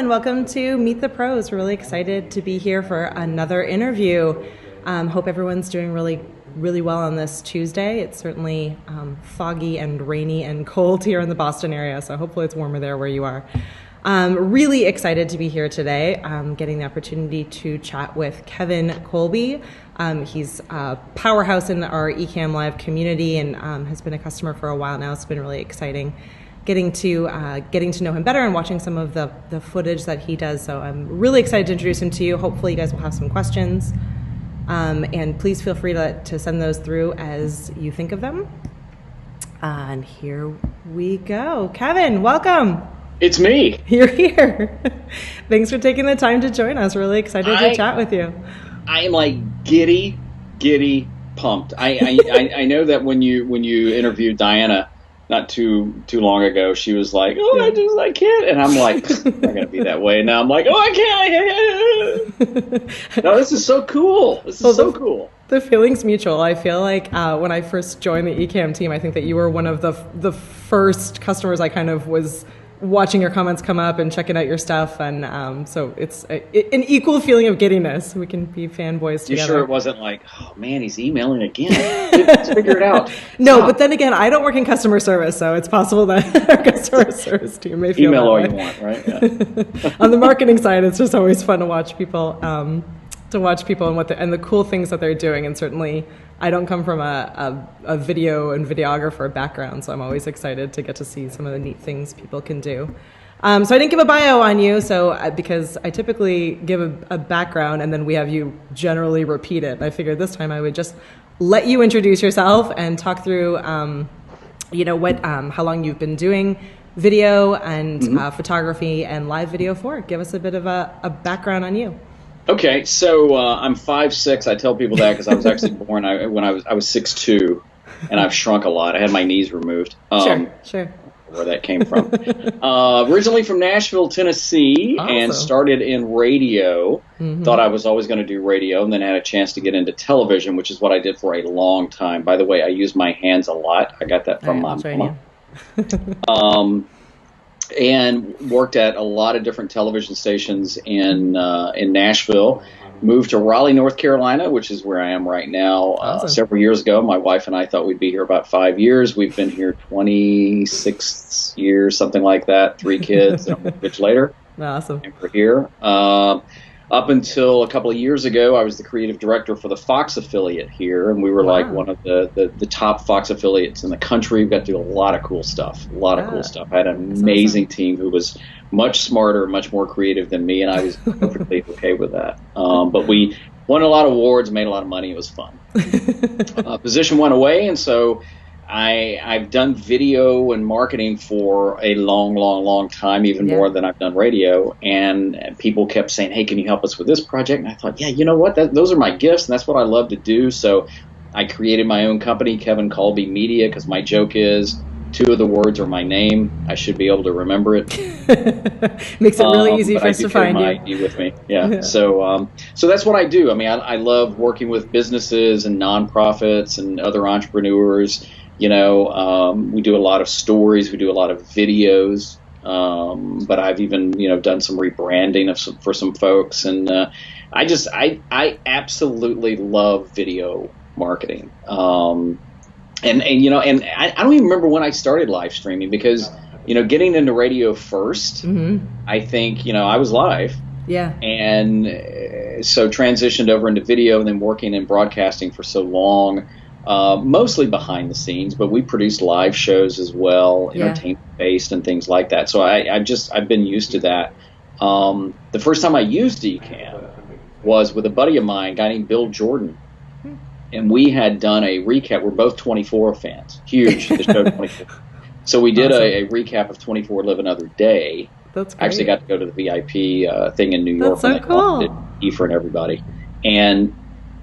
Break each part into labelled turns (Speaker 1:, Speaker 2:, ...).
Speaker 1: everyone. Welcome to Meet the Pros. We're really excited to be here for another interview. Hope everyone's doing really well on this Tuesday. It's certainly foggy and rainy and cold here in the Boston area, so hopefully it's warmer there where you are. Really excited to be here today, getting the opportunity to chat with Kevin Kolbe. He's a powerhouse in our Ecamm Live community and has been a customer for a while now. It's been really exciting getting to know him better and watching some of the footage that he does. So I'm really excited to introduce him to you. Hopefully you guys will have some questions. And please feel free to send those through as you think of them. And here we go. Kevin, welcome.
Speaker 2: It's me.
Speaker 1: You're here. Thanks for taking the time to join us. Really excited to chat with you.
Speaker 2: I am like giddy pumped. I know that when you interviewed Diana not too long ago, she was like, "Oh, I can't," and I'm like, "I'm not gonna be that way." Now I'm like, "Oh, I can't." No, this is so cool. This is so cool.
Speaker 1: The feeling's mutual. I feel like when I first joined the Ecamm team, I think that you were one of the first customers I kind of was watching your comments come up and checking out your stuff, and so it's an equal feeling of giddiness. We can be fanboys together.
Speaker 2: You sure it wasn't like, oh man, he's emailing again? Let's figure it out.
Speaker 1: No, but then again, I don't work in customer service, so it's possible that our customer service team may feel
Speaker 2: email
Speaker 1: that
Speaker 2: all
Speaker 1: way.
Speaker 2: you want, right? Yeah.
Speaker 1: On the marketing side, it's just always fun to watch people. And the cool things that they're doing, and certainly I don't come from a video and videographer background, so I'm always excited to get to see some of the neat things people can do. So I didn't give a bio on you, because I typically give a background and then we have you generally repeat it. I figured this time I would just let you introduce yourself and talk through, how long you've been doing video and photography and live video for. Give us a bit of a background on you.
Speaker 2: Okay, so I'm 5'6". I tell people that because I was actually born when I was 6'2", and I've shrunk a lot. I had my knees removed.
Speaker 1: Sure.
Speaker 2: Where that came from. Originally from Nashville, Tennessee,
Speaker 1: Awesome.
Speaker 2: And started in radio. Thought I was always going to do radio, and then had a chance to get into television, which is what I did for a long time. By the way, I use my hands a lot. I got that from my mom. And worked at a lot of different television stations in Nashville. Moved to Raleigh, North Carolina, which is where I am right now.
Speaker 1: Awesome.
Speaker 2: Several years ago, my wife and I thought we'd be here about 5 years. We've been here 26 years, something like that. 3 kids, and a mortgage later.
Speaker 1: Awesome.
Speaker 2: And we're here. Up until a couple of years ago, I was the creative director for the Fox affiliate here, and we were like one of the top Fox affiliates in the country. We got to do a lot of cool stuff. I had an amazing team who was much smarter, much more creative than me, and I was perfectly okay with that. But we won a lot of awards, made a lot of money. It was fun. Position went away, and so I've done video and marketing for a long time, even more than I've done radio. And people kept saying, "Hey, can you help us with this project?" And I thought, yeah, you know what? Those are my gifts, and that's what I love to do. So I created my own company, Kevin Kolbe Media, because my joke is 2 of the words are my name. I should be able to remember it.
Speaker 1: Makes it really easy for us to find you.
Speaker 2: ID with me. Yeah. So that's what I do. I mean, I love working with businesses and nonprofits and other entrepreneurs. We do a lot of stories. We do a lot of videos. But I've even, done some rebranding for some folks. And I absolutely love video marketing. And I don't even remember when I started live streaming because, getting into radio first, I think, I was live.
Speaker 1: Yeah.
Speaker 2: And so transitioned over into video and then working in broadcasting for so long. Mostly behind the scenes, but we produce live shows as well, entertainment based and things like that. So I've been used to that. The first time I used Ecamm was with a buddy of mine, a guy named Bill Jordan, and we had done a recap. We're both 24 fans, huge. The show 24. So we did a recap of 24 Live Another Day.
Speaker 1: That's great.
Speaker 2: I actually got to go to the VIP thing in New York.
Speaker 1: That's so cool.
Speaker 2: For everybody, and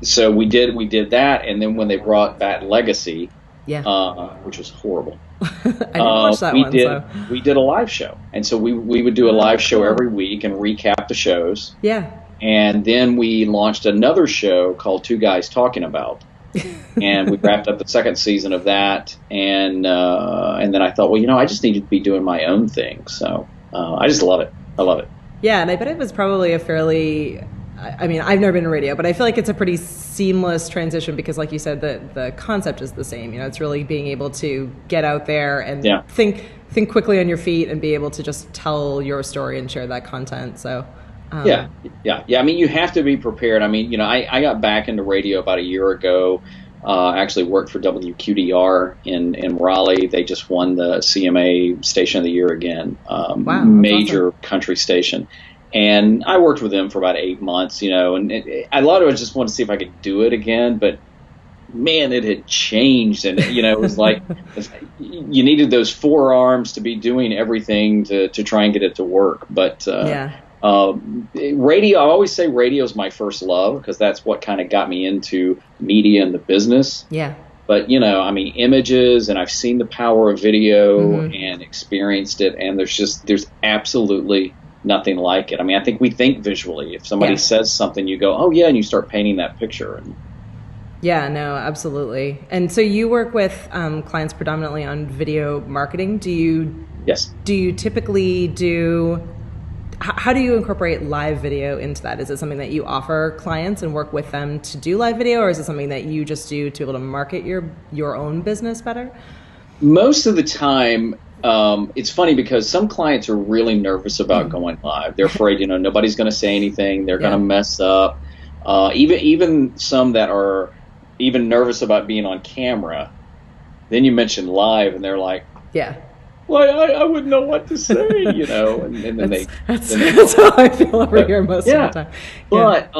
Speaker 2: so we did that, and then when they brought back Legacy, which was horrible,
Speaker 1: I didn't watch that one.
Speaker 2: We did a live show, and so we would do a live show every week and recap the shows.
Speaker 1: Yeah.
Speaker 2: And then we launched another show called Two Guys Talking About, and we wrapped up the second season of that, and then I thought, well, I just need to be doing my own thing, so I just love it. I love it.
Speaker 1: Yeah, and I bet it was probably a fairly, I mean, I've never been in radio, but I feel like it's a pretty seamless transition because, like you said, the concept is the same. You know, it's really being able to get out there and think quickly on your feet and be able to just tell your story and share that content. So,
Speaker 2: yeah. I mean, you have to be prepared. I mean, you know, I got back into radio about a year ago. Actually worked for WQDR in Raleigh. They just won the CMA Station of the Year again.
Speaker 1: Wow,
Speaker 2: major
Speaker 1: awesome.
Speaker 2: country station. And I worked with them for about 8 months, you know, and a lot of it just wanted to see if I could do it again, but man, it had changed. And, you know, it was like you needed those forearms to be doing everything to try and get it to work. But radio, I always say radio is my first love because that's what kind of got me into media and the business.
Speaker 1: Yeah.
Speaker 2: But, you know, I mean, images, and I've seen the power of video and experienced it, and there's absolutely nothing like it. I mean, I think we think visually. If somebody says something, you go, oh, yeah, and you start painting that picture. And
Speaker 1: yeah, no, absolutely. And so you work with clients predominantly on video marketing.
Speaker 2: Yes.
Speaker 1: Do you typically do... How do you incorporate live video into that? Is it something that you offer clients and work with them to do live video, or is it something that you just do to be able to market your own business better?
Speaker 2: Most of the time, it's funny because some clients are really nervous about going live. They're afraid, you know, nobody's going to say anything. They're going to mess up. Even some that are even nervous about being on camera. Then you mention live, and they're like,
Speaker 1: yeah.
Speaker 2: Well, I wouldn't know what to say, you know, and then
Speaker 1: that's how I feel over here most of the time.
Speaker 2: But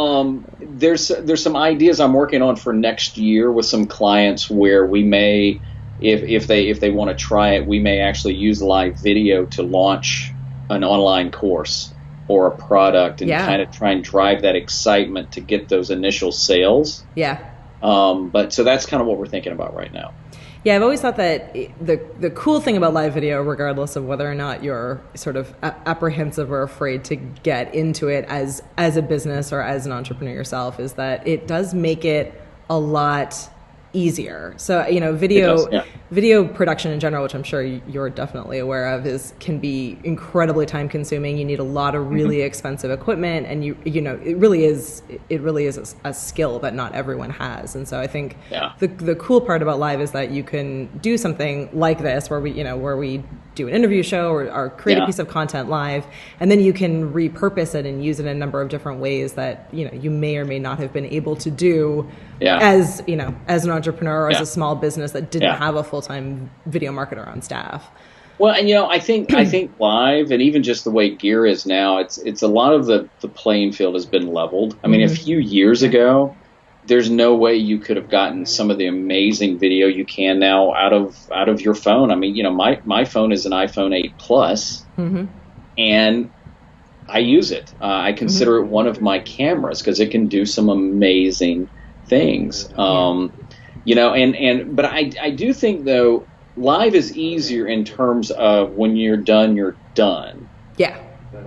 Speaker 2: there's some ideas I'm working on for next year with some clients where we may, if they want to try it, we may actually use live video to launch an online course or a product and kind of try and drive that excitement to get those initial sales.
Speaker 1: Yeah.
Speaker 2: But so that's kind of what we're thinking about right now.
Speaker 1: Yeah, I've always thought that the cool thing about live video, regardless of whether or not you're sort of apprehensive or afraid to get into it as a business or as an entrepreneur yourself, is that it does make it a lot easier. So, you know, video production in general, which I'm sure you're definitely aware of, can be incredibly time consuming. You need a lot of really expensive equipment, and you know, it really is a skill that not everyone has. And so I think the cool part about live is that you can do something like this where we do an interview show or create a piece of content live, and then you can repurpose it and use it in a number of different ways that, you know, you may or may not have been able to do as, you know, as an entrepreneur or as a small business that didn't have a full-time video marketer on staff.
Speaker 2: Well, and, you know, I think live, and even just the way gear is now, it's a lot of the playing field has been leveled. I mean, a few years ago, there's no way you could have gotten some of the amazing video you can now out of your phone. I mean, you know, my phone is an iPhone 8 Plus, and I use it. I consider it one of my cameras because it can do some amazing things. You know, but I do think, though, live is easier in terms of when you're done, you're done.
Speaker 1: Yeah.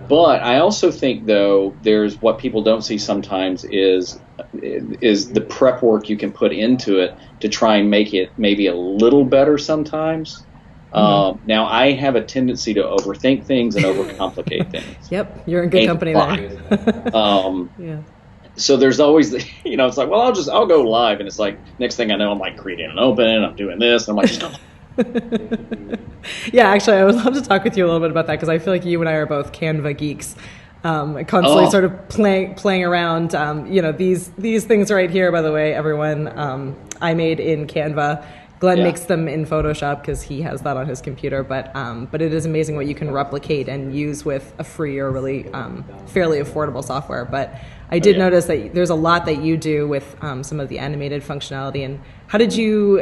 Speaker 2: But I also think, though, there's what people don't see sometimes is the prep work you can put into it to try and make it maybe a little better sometimes. Now, I have a tendency to overthink things and overcomplicate things.
Speaker 1: Yep, you're in good company there.
Speaker 2: So there's always, you know, it's like, well, I'll go live, and it's like next thing I know, I'm like creating an open, I'm doing this, and I'm like, just go.
Speaker 1: Yeah, actually, I would love to talk with you a little bit about that because I feel like you and I are both Canva geeks. Constantly sort of playing around. You know, these things right here, by the way, everyone, I made in Canva. Glenn makes them in Photoshop because he has that on his computer. But it is amazing what you can replicate and use with a free or really fairly affordable software. But I did notice that there's a lot that you do with some of the animated functionality. And how did you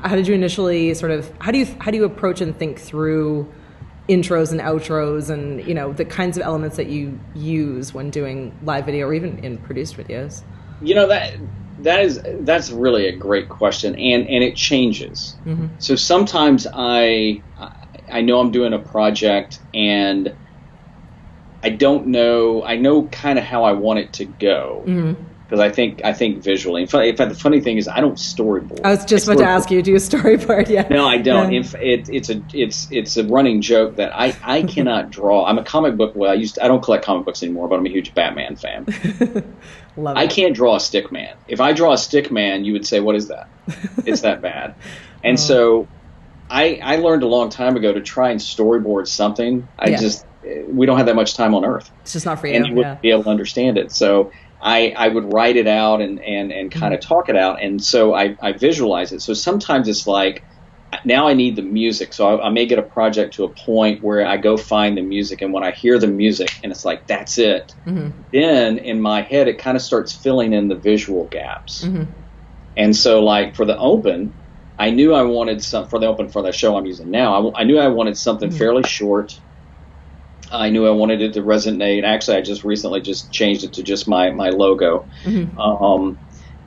Speaker 1: initially sort of how do you approach and think through intros and outros and, you know, the kinds of elements that you use when doing live video or even in produced videos? You know,
Speaker 2: that's really a great question, and it changes. So sometimes I know I'm doing a project and I don't know. I know kind of how I want it to go because I think visually. In fact, the funny thing is I don't storyboard.
Speaker 1: I was just about to ask you, do you storyboard? Yeah.
Speaker 2: No, I don't.
Speaker 1: Yeah.
Speaker 2: It's a running joke that I cannot draw. I'm a comic book. Well, I don't collect comic books anymore, but I'm a huge Batman fan.
Speaker 1: Love it.
Speaker 2: I can't draw a stick man. If I draw a stick man, you would say, "What is that?" It's that bad. And so I learned a long time ago to try and storyboard something. We don't have that much time on Earth.
Speaker 1: It's just not for you.
Speaker 2: And you wouldn't be able to understand it. So I would write it out and kind of talk it out. And so I visualize it. So sometimes it's like, now I need the music. So I may get a project to a point where I go find the music. And when I hear the music and it's like, that's it. Mm-hmm. Then in my head, it kind of starts filling in the visual gaps. Mm-hmm. And so like for the open, I knew I wanted for the show I'm using now, I knew I wanted something fairly short. I knew I wanted it to resonate. Actually, I just recently changed it to just my logo. Mm-hmm.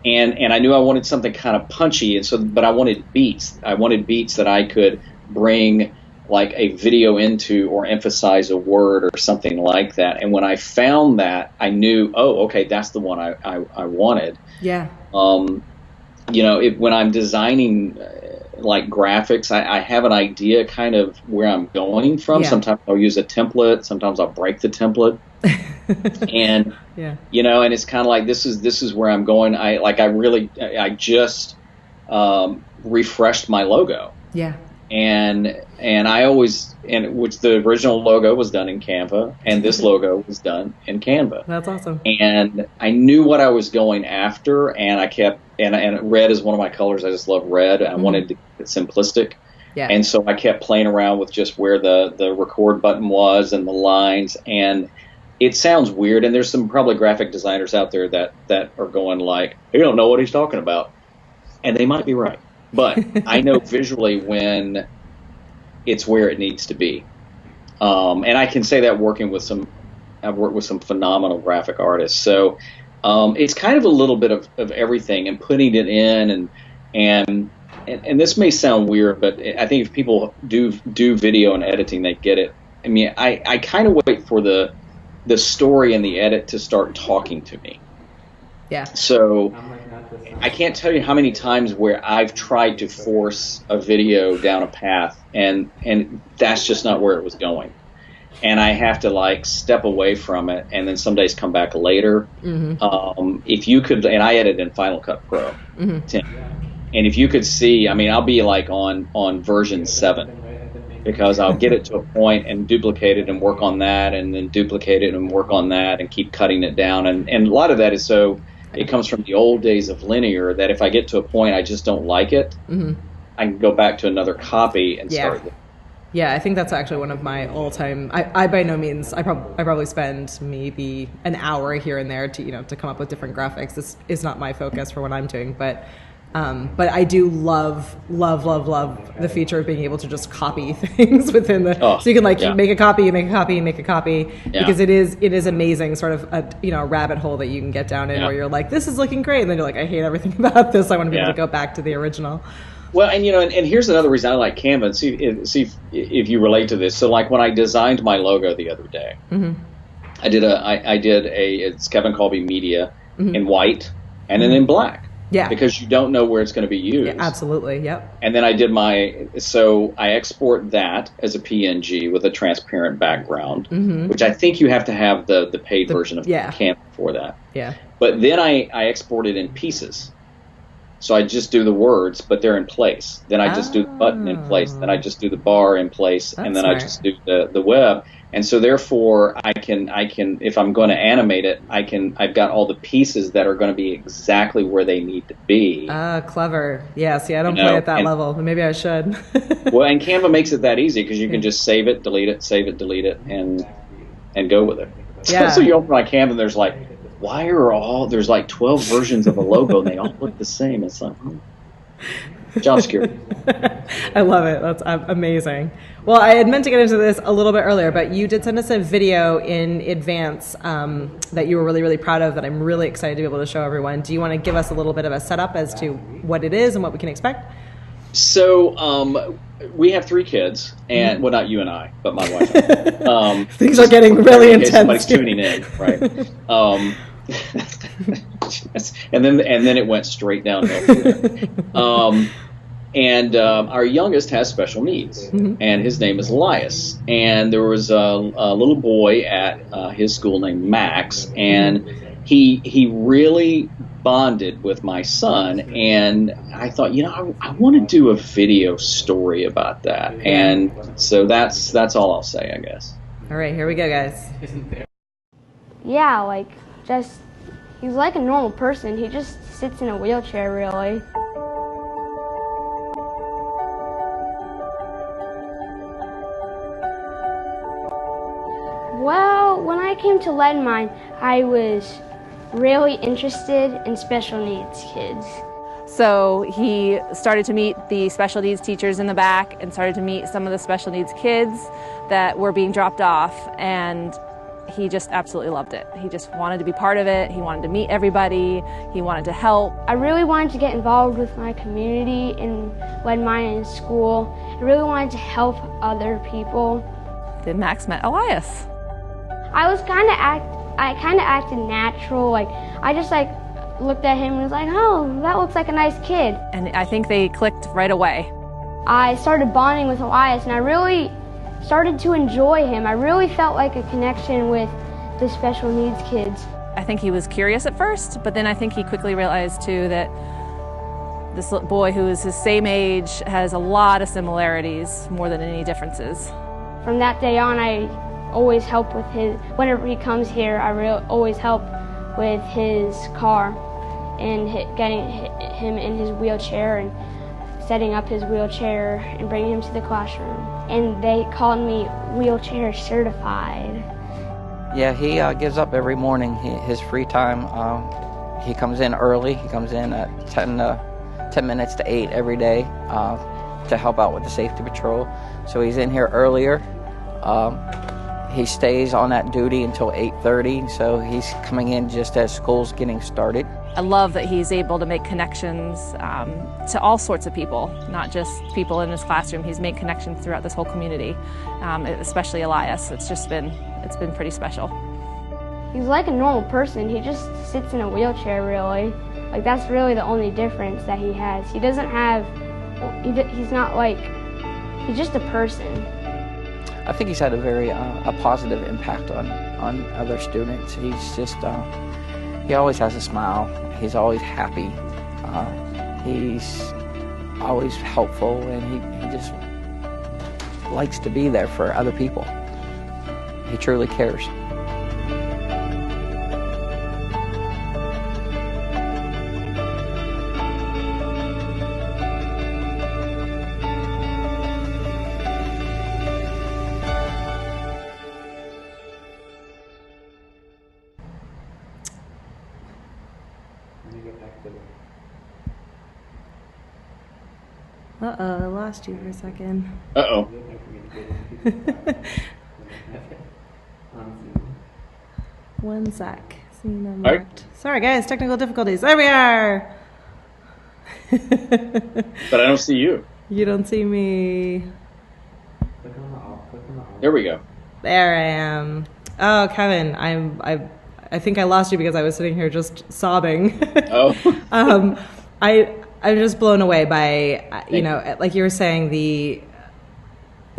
Speaker 2: And I knew I wanted something kind of punchy, but I wanted beats. I wanted beats that I could bring like a video into or emphasize a word or something like that. And when I found that, I knew, oh, okay, that's the one I wanted.
Speaker 1: Yeah.
Speaker 2: When I'm designing like graphics, I have an idea kind of where I'm going from. Yeah. Sometimes I'll use a template. Sometimes I'll break the template. And and it's kind of like this is where I'm going. I just refreshed my logo.
Speaker 1: Yeah.
Speaker 2: And which the original logo was done in Canva, and this logo was done in Canva.
Speaker 1: That's awesome.
Speaker 2: And I knew what I was going after, and I kept and red is one of my colors. I just love red. I wanted to keep it simplistic. Yeah. And so I kept playing around with just where the record button was and the lines, and it sounds weird, and there's some probably graphic designers out there that are going like, he don't know what he's talking about. And they might be right. But I know visually when it's where it needs to be. And I can say that I've worked with some phenomenal graphic artists. So it's kind of a little bit of everything and putting it in and this may sound weird, but I think if people do video and editing, they get it. I mean, I kind of wait for the story and the edit to start talking to me.
Speaker 1: Yeah.
Speaker 2: So I can't tell you how many times where I've tried to force a video down a path and that's just not where it was going. And I have to like step away from it and then some days come back later. Mm-hmm. If you could, and I edit in Final Cut Pro 10. And if you could see, I mean, I'll be like on version 7. Because I'll get it to a point and duplicate it and work on that and then duplicate it and work on that and keep cutting it down. And a lot of that is so it comes from the old days of linear that if I get to a point I just don't like it, I can go back to another copy and start it.
Speaker 1: Yeah, I think that's actually one of my all-time. I by no means. I probably spend maybe an hour here and there to come up with different graphics. This is not my focus for what I'm doing, but I do love the feature of being able to just copy things within so you can make a copy, because it is amazing, sort of a rabbit hole that you can get down in where you're like, this is looking great, and then you're like, I hate everything about this. I want to be able to go back to the original.
Speaker 2: Well, and and here's another reason I like Canva. And see if you relate to this. So like when I designed my logo the other day, I did it's Kevin Kolbe Media in white and then in black. Yeah. Because you don't know where it's going to be used.
Speaker 1: Yeah, absolutely. Yep.
Speaker 2: And then I did I export that as a PNG with a transparent background, which I think you have to have the paid version of Canva for that. Yeah. But then I export it in pieces. So I just do the words, but they're in place. Then I just do the button in place. Then I just do the bar in place. And then I just do the web. And so therefore I can if I'm going to animate it, I've got all the pieces that are going to be exactly where they need to be.
Speaker 1: Clever. Yeah, see, I don't play at that level. Maybe I should.
Speaker 2: Well, and Canva makes it that easy because you can just save it, delete it, and go with it.
Speaker 1: Yeah.
Speaker 2: So you open my Canva and there's like, there's like 12 versions of a logo and they all look the same. It's like, job security.
Speaker 1: I love it. That's amazing. Well, I had meant to get into this a little bit earlier, but you did send us a video in advance that you were really, really proud of that I'm really excited to be able to show everyone. Do you want to give us a little bit of a setup as to what it is and what we can expect?
Speaker 2: So we have 3 kids, and well, not you and I, but my wife.
Speaker 1: Things are getting really intense.
Speaker 2: Somebody's tuning in, right? and then it went straight downhill from there. And our youngest has special needs, and his name is Elias. And there was a little boy at his school named Max, and he really bonded with my son. And I thought, I want to do a video story about that. And so that's all I'll say, I guess.
Speaker 1: All right, here we go, guys.
Speaker 3: Yeah, like, he's like a normal person. He just sits in a wheelchair, really. Well, when I came to Lead Mine, I was really interested in special needs kids.
Speaker 4: So he started to meet the special needs teachers in the back and started to meet some of the special needs kids that were being dropped off, and he just absolutely loved it. He just wanted to be part of it. He wanted to meet everybody. He wanted to help.
Speaker 3: I really wanted to get involved with my community in Lead Mine and in school. I really wanted to help other people.
Speaker 4: Then Max met Elias.
Speaker 3: I kind of acted natural. Like, I just looked at him and was like, oh, that looks like a nice kid.
Speaker 4: And I think they clicked right away.
Speaker 3: I started bonding with Elias, and I really started to enjoy him. I really felt like a connection with the special needs kids.
Speaker 4: I think he was curious at first, but then I think he quickly realized too that this little boy who is his same age has a lot of similarities more than any differences.
Speaker 3: From that day on, I always help with whenever he comes here, I always help with his car and getting him in his wheelchair and setting up his wheelchair and bringing him to the classroom. And they called me wheelchair certified.
Speaker 5: Yeah, he gets up every morning, his free time. He comes in early. He comes in at 10 minutes to 8 every day to help out with the safety patrol. So he's in here earlier. He stays on that duty until 8:30, so he's coming in just as school's getting started.
Speaker 4: I love that he's able to make connections to all sorts of people, not just people in his classroom. He's made connections throughout this whole community, especially Elias. It's been pretty special.
Speaker 3: He's like a normal person. He just sits in a wheelchair, really. Like, that's really the only difference that he has. He doesn't have, he's not like, he's just a person.
Speaker 5: I think he's had a very a positive impact on other students. He's just, he always has a smile. He's always happy. He's always helpful, and he just likes to be there for other people. He truly cares.
Speaker 1: Uh-oh, I lost you for a second.
Speaker 2: Uh-oh.
Speaker 1: One sec. Scene unlocked. Sorry, guys, technical difficulties. There we are!
Speaker 2: But I don't see you.
Speaker 1: You don't see me.
Speaker 2: There we go.
Speaker 1: There I am. Oh, Kevin, I think I lost you because I was sitting here just sobbing.
Speaker 2: Oh.
Speaker 1: I'm just blown away by, like you were saying,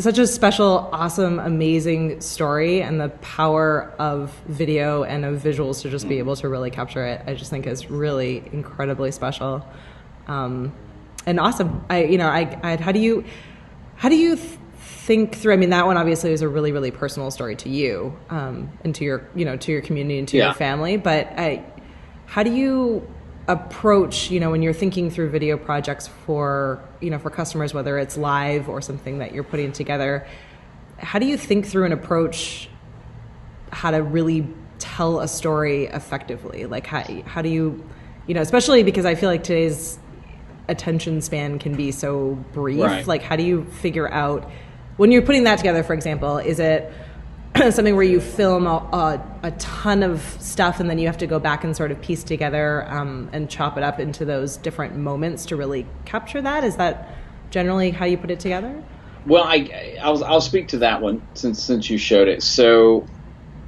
Speaker 1: such a special, awesome, amazing story, and the power of video and of visuals to just be able to really capture it. I just think is really incredibly special, and awesome. How do you think through? I mean, that one obviously was a really, really personal story to you, and to your community and to your family. But how do you approach, when you're thinking through video projects for customers, whether it's live or something that you're putting together? How do you think through and approach how to really tell a story effectively? Like, how do you, especially because I feel like today's attention span can be so brief.
Speaker 2: Right.
Speaker 1: Like, how do you figure out, when you're putting that together, for example, is it something where you film a ton of stuff and then you have to go back and sort of piece together and chop it up into those different moments to really capture that? Is that generally how you put it together?
Speaker 2: Well, I'll speak to that one since you showed it. So,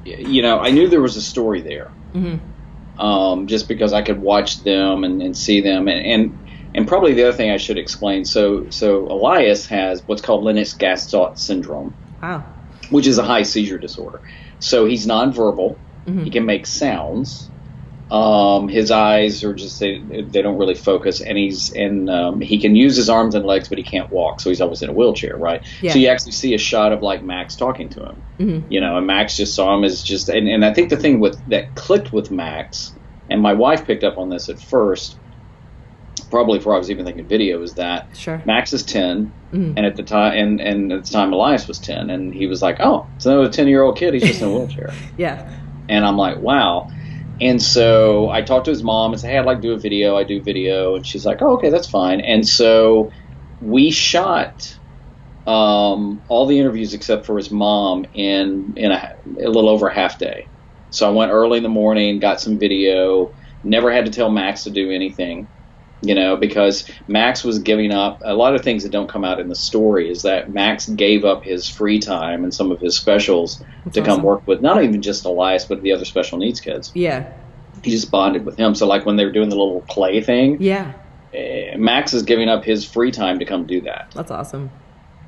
Speaker 2: I knew there was a story there.
Speaker 1: Mm-hmm.
Speaker 2: just because I could watch them and see them. And probably the other thing I should explain, so Elias has what's called Lennox-Gastaut syndrome.
Speaker 1: Wow.
Speaker 2: Which is a high seizure disorder. So he's nonverbal. Mm-hmm. He can make sounds. His eyes are just they don't really focus, and he can use his arms and legs, but he can't walk, so he's always in a wheelchair, right? Yeah. So you actually see a shot of like Max talking to him, mm-hmm. And Max just saw him as just, and I think the thing that clicked with Max, and my wife picked up on this at first, probably before I was even thinking video, is that
Speaker 1: sure.
Speaker 2: Max is 10, mm-hmm. and at the time, and at the time Elias was 10, and he was like, oh, it's another 10-year-old kid, he's just in a wheelchair.
Speaker 1: Yeah.
Speaker 2: And I'm like, wow. And so I talked to his mom and said, hey, I'd like to do a video. I do video. And she's like, oh, okay, that's fine. And so we shot all the interviews except for his mom in a little over a half day. So I went early in the morning, got some video, never had to tell Max to do anything, because Max was giving up. A lot of things that don't come out in the story is that Max gave up his free time and some of his specials to come work with not even just Elias, but the other special needs kids.
Speaker 1: Yeah.
Speaker 2: He just bonded with him. So like when they were doing the little play thing,
Speaker 1: yeah,
Speaker 2: Max is giving up his free time to come do that.
Speaker 1: That's awesome.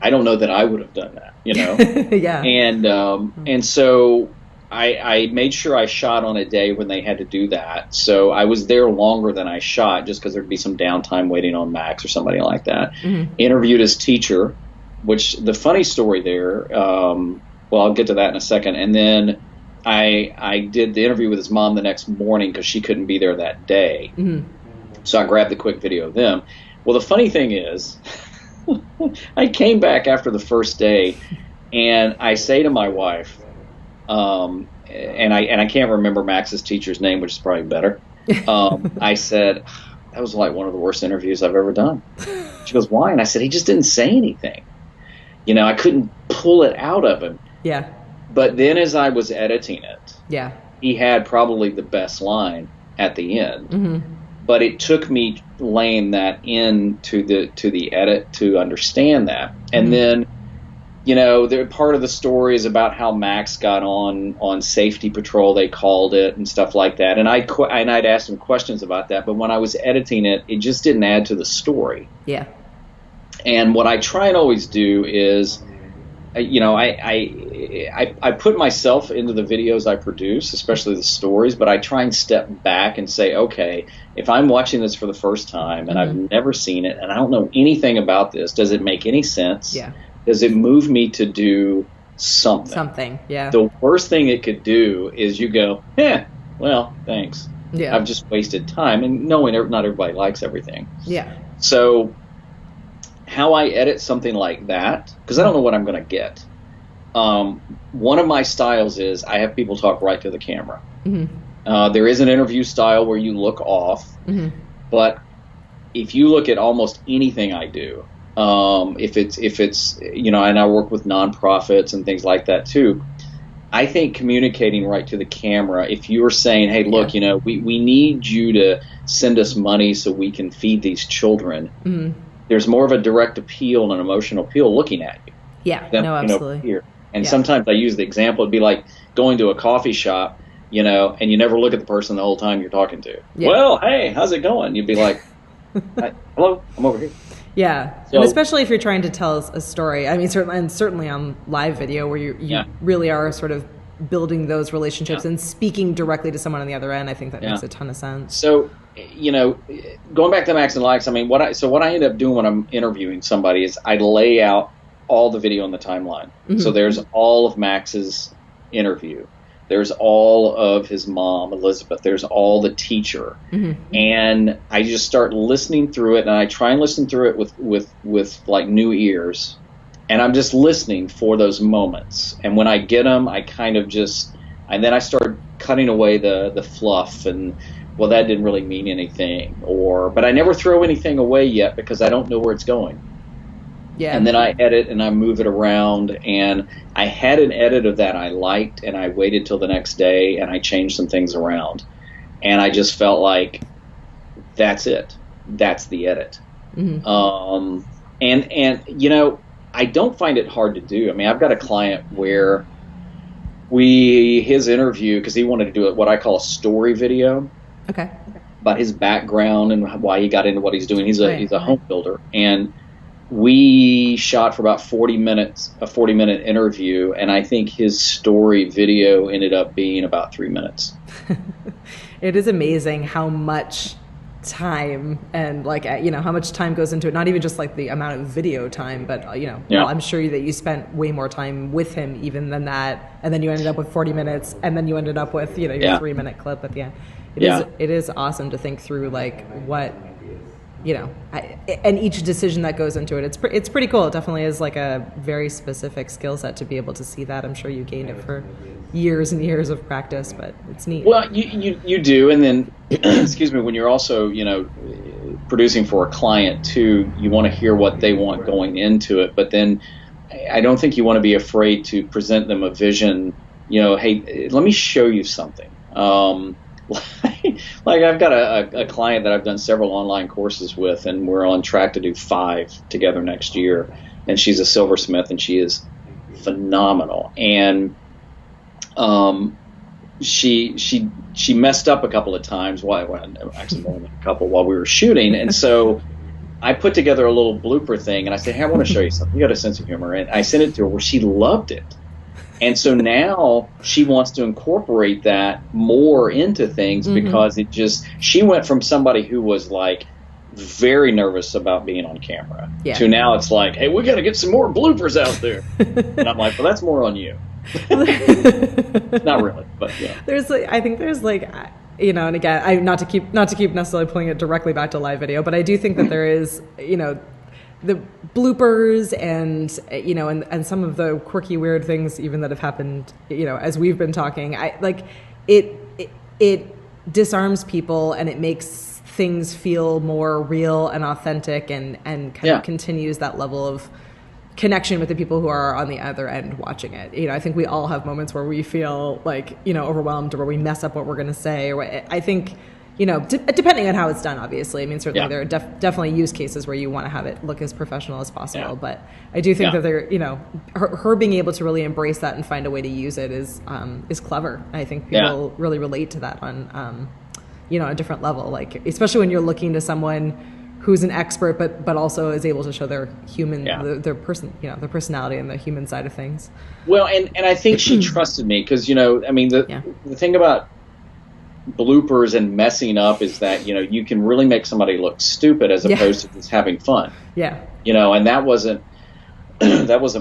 Speaker 2: I don't know that I would have done that,
Speaker 1: Yeah.
Speaker 2: And so I made sure I shot on a day when they had to do that. So I was there longer than I shot just because there'd be some downtime waiting on Max or somebody like that. Mm-hmm. Interviewed his teacher, which the funny story there, well, I'll get to that in a second. And then I did the interview with his mom the next morning because she couldn't be there that day. Mm-hmm. So I grabbed the quick video of them. Well, the funny thing is I came back after the first day and I say to my wife, and I can't remember Max's teacher's name, which is probably better. I said, that was like one of the worst interviews I've ever done. She goes, why? And I said, he just didn't say anything. I couldn't pull it out of him.
Speaker 1: Yeah.
Speaker 2: But then as I was editing it,
Speaker 1: yeah, he
Speaker 2: had probably the best line at the end.
Speaker 1: Mm-hmm.
Speaker 2: But it took me laying that into the edit to understand that. And then, part of the story is about how Max got on safety patrol, they called it, and stuff like that. And I'd asked him questions about that. But when I was editing it, it just didn't add to the story.
Speaker 1: Yeah.
Speaker 2: And what I try and always do is, I put myself into the videos I produce, especially the stories, but I try and step back and say, okay, if I'm watching this for the first time and I've never seen it and I don't know anything about this, does it make any sense?
Speaker 1: Yeah.
Speaker 2: Does it move me to do something?
Speaker 1: Something, yeah.
Speaker 2: The worst thing it could do is you go, well, thanks.
Speaker 1: Yeah.
Speaker 2: I've just wasted time. And knowing not everybody likes everything.
Speaker 1: Yeah.
Speaker 2: So how I edit something like that, because I don't know what I'm going to get. One of my styles is I have people talk right to the camera. Mm-hmm. There is an interview style where you look off, mm-hmm. but if you look at almost anything I do, if it's and I work with nonprofits and things like that too, I think communicating right to the camera, if you're saying, hey, look, we need you to send us money so we can feed these children, mm-hmm. there's more of a direct appeal and an emotional appeal looking at you.
Speaker 1: Yeah, absolutely.
Speaker 2: Here. And sometimes I use the example, it'd be like going to a coffee shop, and you never look at the person the whole time you're talking to. Yeah. Well, hey, how's it going? You'd be like, hello, I'm over here.
Speaker 1: Yeah, so, and especially if you're trying to tell a story. I mean, certainly on live video where you really are sort of building those relationships and speaking directly to someone on the other end. I think that makes a ton of sense.
Speaker 2: So, going back to Max and Likes, I mean, what I end up doing when I'm interviewing somebody is I lay out all the video on the timeline. Mm-hmm. So there's all of Max's interview. There's all of his mom, Elizabeth. There's all the teacher. Mm-hmm. And I just start listening through it, and I try and listen through it with like new ears. And I'm just listening for those moments. And when I get them, I kind of and then I start cutting away the fluff and, well, that didn't really mean anything. But I never throw anything away yet because I don't know where it's going. Yeah. And then I edit and I move it around, and I had an edit of that I liked, and I waited till the next day and I changed some things around, and I just felt like that's it. That's the edit. Mm-hmm. And I don't find it hard to do. I mean, I've got a client where his interview, because he wanted to do what I call a story video.
Speaker 1: Okay.
Speaker 2: about his background and why he got into what he's doing. He's a home builder, and we shot for about 40 minutes, a 40-minute interview, and I think his story video ended up being about 3 minutes.
Speaker 1: It is amazing how much time and how much time goes into it. Not even just like the amount of video time, but well, I'm sure that you spent way more time with him even than that, and then you ended up with 40 minutes, and then you ended up with your 3-minute clip at the end. It is awesome to think through like what and each decision that goes into it. It's pretty cool. It definitely is like a very specific skill set to be able to see that. I'm sure you gained it for years and years of practice, but it's neat.
Speaker 2: Well, you do, and then excuse me, when you're also producing for a client too, you want to hear what they want going into it, but then I don't think you want to be afraid to present them a vision. Hey, let me show you something. Like I've got a client that I've done several online courses with, and we're on track to do 5 together next year. And she's a silversmith, and she is phenomenal. And she messed up a couple of times. Actually, more than a couple while we were shooting. And so I put together a little blooper thing, and I said, hey, I want to show you something. You got a sense of humor. And I sent it to her where she loved it. And so now she wants to incorporate that more into things because she went from somebody who was like very nervous about being on camera to now it's like, hey, we got to get some more bloopers out there. And I'm like, well, that's more on you. Not really, but yeah.
Speaker 1: I think there's and again, not to keep necessarily pulling it directly back to live video, but I do think that there is, the bloopers and and some of the quirky, weird things even that have happened, as we've been talking, it disarms people, and it makes things feel more real and authentic, and kind of continues that level of connection with the people who are on the other end watching it. I think we all have moments where we feel like, overwhelmed, or where we mess up what we're going to say, or I think, depending on how it's done, obviously. I mean, certainly there are definitely use cases where you want to have it look as professional as possible. Yeah. But I do think that there, her being able to really embrace that and find a way to use it is clever. I think people really relate to that on, a different level. Like, especially when you're looking to someone who's an expert, but also is able to show their human, their personality and the human side of things.
Speaker 2: Well, and I think she trusted me because, the thing about bloopers and messing up is that you can really make somebody look stupid as opposed to just having fun. And that wasn't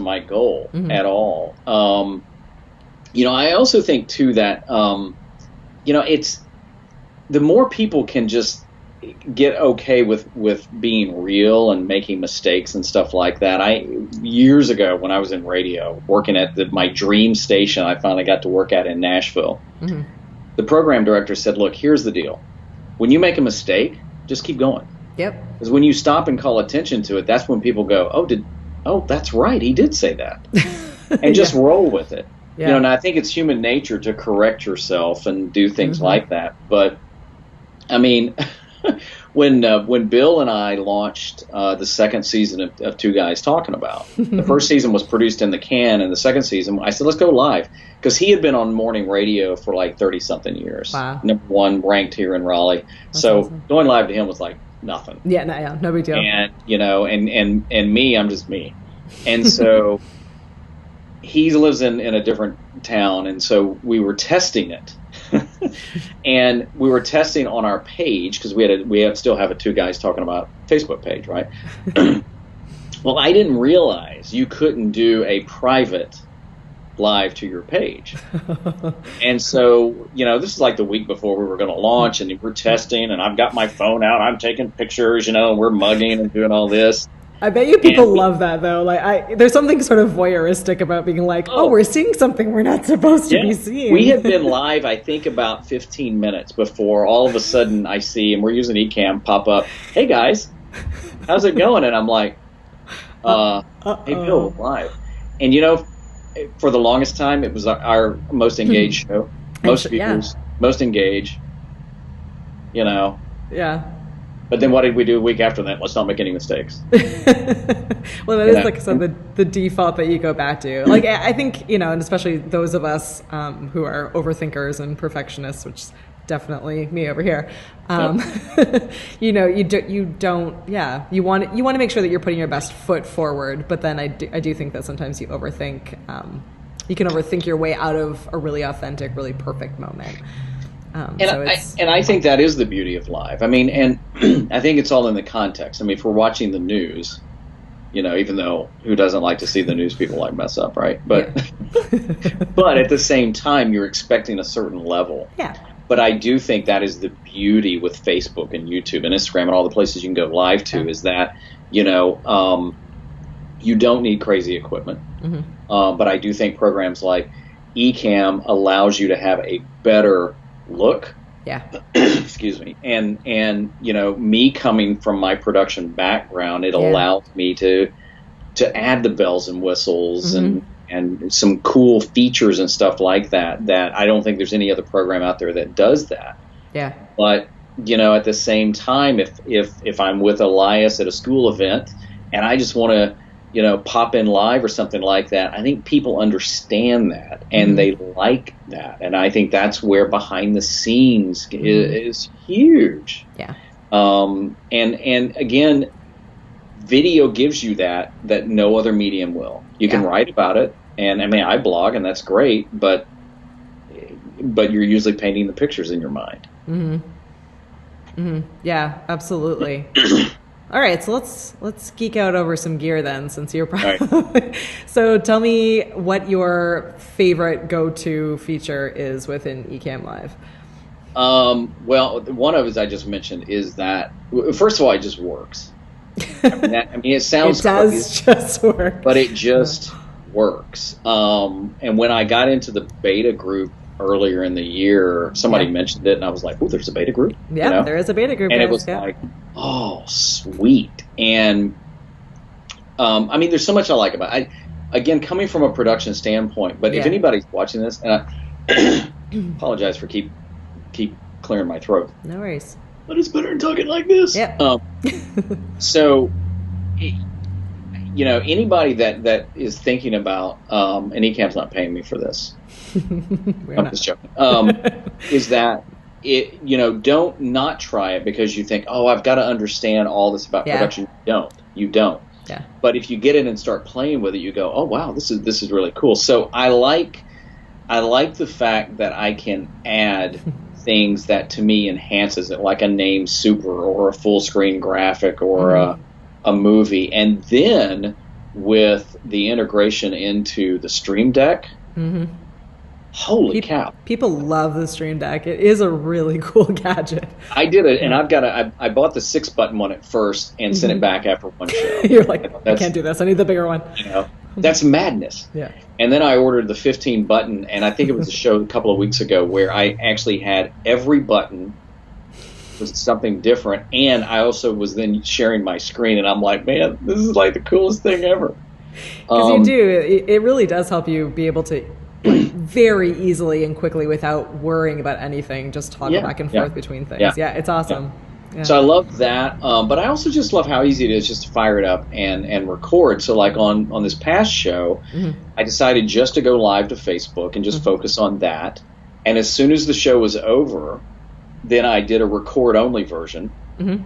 Speaker 2: my goal at all. I also think too that it's the more people can just get okay with being real and making mistakes and stuff like that. Years ago when I was in radio working at my dream station, I finally got to work at in Nashville. The program director said, look, here's the deal. When you make a mistake, just keep going.
Speaker 1: Yep.
Speaker 2: Because when you stop and call attention to it, that's when people go, oh, that's right, he did say that. And just roll with it. Yeah. And I think it's human nature to correct yourself and do things like that. But, I mean, when Bill and I launched the second season of Two Guys Talking About, the first season was produced in the can, and the second season, I said, let's go live. Because he had been on morning radio for like 30-something years. Wow. Number 1 ranked here in Raleigh. That's awesome. Going live to him was like nothing.
Speaker 1: Yeah, no big deal.
Speaker 2: And, and me, I'm just me. And so he lives in a different town, and so we were testing it. And we were testing on our page because we still have a Two Guys Talking About Facebook page, right? Well, I didn't realize you couldn't do a private live to your page. And so, this is like the week before we were going to launch, and we're testing, and I've got my phone out, I'm taking pictures, and we're mugging and doing all this.
Speaker 1: I bet you people love that, though. Like, there's something sort of voyeuristic about being like, oh, we're seeing something we're not supposed to be seeing.
Speaker 2: We had been live, I think, about 15 minutes before all of a sudden I see, and we're using Ecamm, pop up, hey, guys, how's it going? And I'm like, hey, Bill, we're live. And, for the longest time, it was our most engaged show. Most viewers, most engaged,
Speaker 1: Yeah.
Speaker 2: But then what did we do a week after that? Let's not make any mistakes.
Speaker 1: Well, that is like I said, the default that you go back to. Like, I think, and especially those of us who are overthinkers and perfectionists, which definitely me over here. You know, you don't. Yeah, you want to make sure that you're putting your best foot forward. But then I do think that sometimes you overthink. You can overthink your way out of a really authentic, really perfect moment.
Speaker 2: And I think that is the beauty of live. I mean, and I think it's all in the context. I mean, if we're watching the news, you know, even though who doesn't like to see the news people like mess up, right? But but at the same time, you're expecting a certain level.
Speaker 1: Yeah.
Speaker 2: But I do think that is the beauty with Facebook and YouTube and Instagram and all the places you can go live to is that, you know, you don't need crazy equipment. But I do think programs like Ecamm allows you to have a better look.
Speaker 1: Yeah.
Speaker 2: Excuse me. And you know, me coming from my production background, it allows me to add the bells and whistles and some cool features and stuff like that I don't think there's any other program out there that does that.
Speaker 1: Yeah.
Speaker 2: But, you know, at the same time, if I'm with Elias at a school event and I just want to, you know, pop in live or something like that, I think people understand that and they like that. And I think that's where behind the scenes is huge.
Speaker 1: Yeah.
Speaker 2: And again, video gives you that no other medium will. You can write about it. And I mean, I blog and that's great, but you're usually painting the pictures in your mind.
Speaker 1: Yeah, absolutely. All right, so let's geek out over some gear then, since you're probably right. So tell me what your favorite go-to feature is within Ecamm Live.
Speaker 2: Well, one of it I just mentioned is that, first of all, it just works. I mean, it sounds
Speaker 1: it does
Speaker 2: crazy,
Speaker 1: just work,
Speaker 2: but it just works. And when I got into the beta group earlier in the year, somebody mentioned it, and I was like, "Oh, there's a beta group."
Speaker 1: Yeah,
Speaker 2: you know?
Speaker 1: there is a beta group,
Speaker 2: and it was like, "Oh, sweet!" And I mean, there's so much I like about it. Again, coming from a production standpoint, but if anybody's watching this, and I apologize for keep clearing my throat.
Speaker 1: No worries.
Speaker 2: But it's better than talking like this.
Speaker 1: Yeah.
Speaker 2: So, you know, anybody that is thinking about, and Ecamm's not paying me for this. I'm just joking. Is that it? You know, don't not try it because you think, oh, I've got to understand all this about production. You don't.
Speaker 1: Yeah.
Speaker 2: But if you get in and start playing with it, you go, oh wow, this is really cool. So I like the fact that I can add things that to me enhances it, like a name super or a full screen graphic or a movie, and then with the integration into the Stream Deck. Holy cow!
Speaker 1: People love the Stream Deck. It is a really cool gadget.
Speaker 2: I did it, and I bought the 6-button one at first and sent it back after one show.
Speaker 1: You're like, I can't do this. I need the bigger one.
Speaker 2: You know, that's madness.
Speaker 1: Yeah.
Speaker 2: And then I ordered the 15-button, and I think it was a show a couple of weeks ago where I actually had every button was something different, and I also was then sharing my screen, and I'm like, man, this is like the coolest thing ever.
Speaker 1: Because it really does help you be able to very easily and quickly, without worrying about anything, just toggle back and forth between things. Yeah, it's awesome. Yeah.
Speaker 2: So I love that, but I also just love how easy it is just to fire it up and record. So like on this past show, I decided just to go live to Facebook and just focus on that. And as soon as the show was over, then I did a record-only version that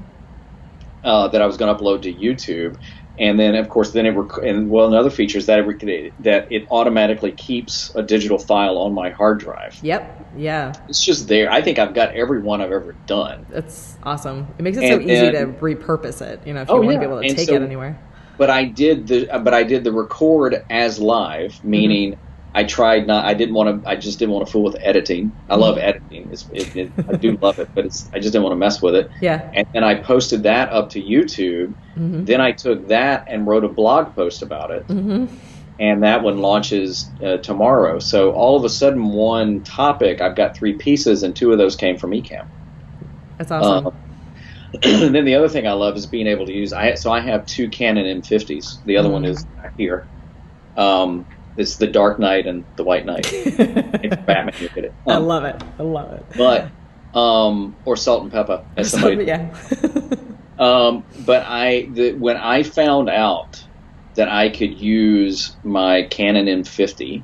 Speaker 2: I was going to upload to YouTube. And then, of course, another feature is that it automatically keeps a digital file on my hard drive.
Speaker 1: Yep. Yeah.
Speaker 2: It's just there. I think I've got every one I've ever done.
Speaker 1: That's awesome. It makes it so easy to repurpose it. You know, if you want to be able to take it anywhere.
Speaker 2: But I did the record as live, meaning I just didn't want to fool with editing. I love editing. I do love it, but I just didn't want to mess with it.
Speaker 1: Yeah.
Speaker 2: And then I posted that up to YouTube. Then I took that and wrote a blog post about it. And that one launches tomorrow. So all of a sudden, one topic, I've got 3 pieces, and 2 of those came from Ecamm.
Speaker 1: That's awesome.
Speaker 2: And then the other thing I love is being able to use. I have 2 Canon M50s. The other one is back here. It's the Dark Knight and the White Knight. It's Batman. You get it.
Speaker 1: I love it.
Speaker 2: But or Salt and Pepper, as somebody. But when I found out that I could use my Canon M50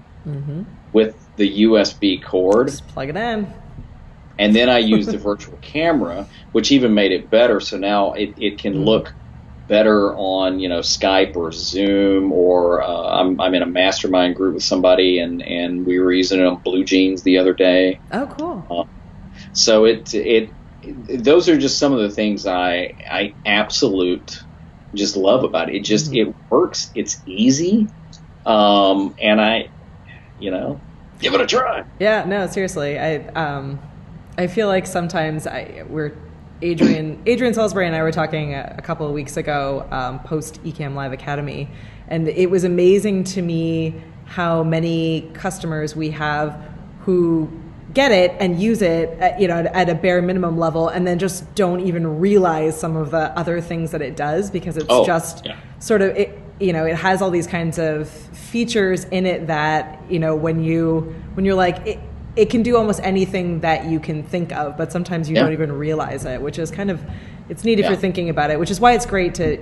Speaker 2: with the USB cord,
Speaker 1: just plug it in,
Speaker 2: And then I used the virtual camera, which even made it better. So now it can look better on, Skype or Zoom, or I'm in a mastermind group with somebody, and we were using it on Blue Jeans the other day.
Speaker 1: Oh, cool.
Speaker 2: So those are just some of the things I absolute just love about it. It just it works. It's easy, and I give it a try.
Speaker 1: Yeah, no, seriously. I feel like sometimes Adrian Salisbury and I were talking a couple of weeks ago, post Ecamm Live Academy, and it was amazing to me how many customers we have who get it and use it at a bare minimum level, and then just don't even realize some of the other things that it does, because it's sort of it has all these kinds of features in it that when you're like it can do almost anything that you can think of, but sometimes you don't even realize it, which is it's neat if you're thinking about it, which is why it's great to